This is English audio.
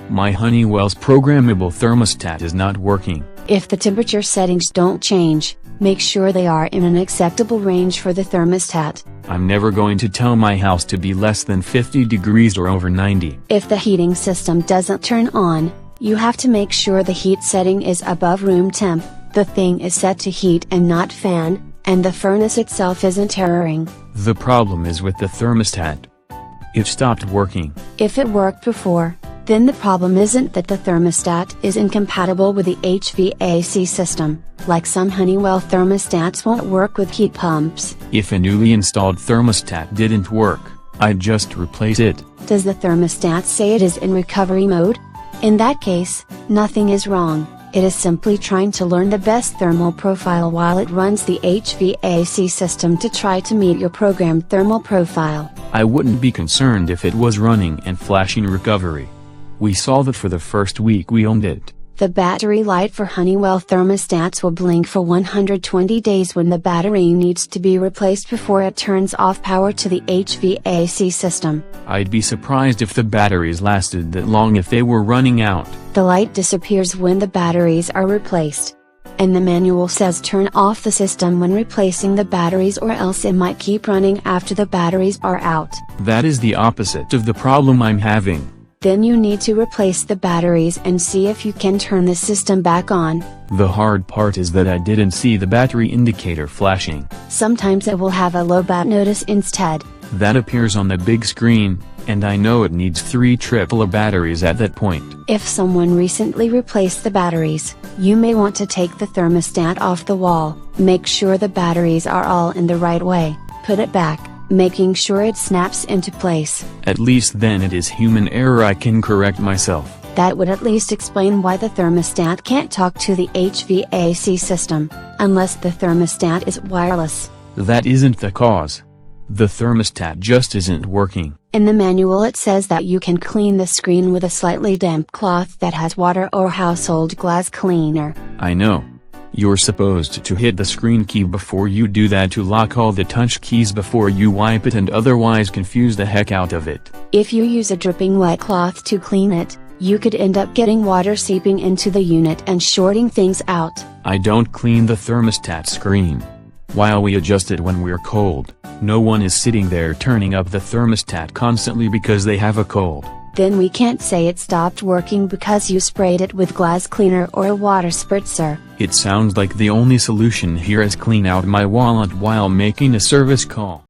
My Honeywell's programmable thermostat is not working. If the temperature settings don't change, make sure they are in an acceptable range for the thermostat. I'm never going to tell my house to be less than 50 degrees or over 90. If the heating system doesn't turn on, you have to make sure the heat setting is above room temp, the thing is set to heat and not fan, and the furnace itself isn't erroring. The problem is with the thermostat. It stopped working. If it worked before, then the problem isn't that the thermostat is incompatible with the HVAC system, like some Honeywell thermostats won't work with heat pumps. If a newly installed thermostat didn't work, I'd just replace it. Does the thermostat say it is in recovery mode? In that case, nothing is wrong, it is simply trying to learn the best thermal profile while it runs the HVAC system to try to meet your programmed thermal profile. I wouldn't be concerned if it was running and flashing recovery. We saw that for the first week we owned it. The battery light for Honeywell thermostats will blink for 120 days when the battery needs to be replaced before it turns off power to the HVAC system. I'd be surprised if the batteries lasted that long if they were running out. The light disappears when the batteries are replaced. And the manual says turn off the system when replacing the batteries or else it might keep running after the batteries are out. That is the opposite of the problem I'm having. Then you need to replace the batteries and see if you can turn the system back on. The hard part is that I didn't see the battery indicator flashing. Sometimes it will have a low bat notice instead. That appears on the big screen, and I know it needs 3 AAA batteries at that point. If someone recently replaced the batteries, you may want to take the thermostat off the wall, make sure the batteries are all in the right way, put it back, making sure it snaps into place. At least then it is human error I can correct myself. That would at least explain why the thermostat can't talk to the HVAC system, unless the thermostat is wireless. That isn't the cause. The thermostat just isn't working. In the manual it says that you can clean the screen with a slightly damp cloth that has water or household glass cleaner. I know. You're supposed to hit the screen key before you do that to lock all the touch keys before you wipe it and otherwise confuse the heck out of it. If you use a dripping wet cloth to clean it, you could end up getting water seeping into the unit and shorting things out. I don't clean the thermostat screen. While we adjust it when we're cold, no one is sitting there turning up the thermostat constantly because they have a cold. Then we can't say it stopped working because you sprayed it with glass cleaner or a water spritzer. It sounds like the only solution here is clean out my wallet while making a service call.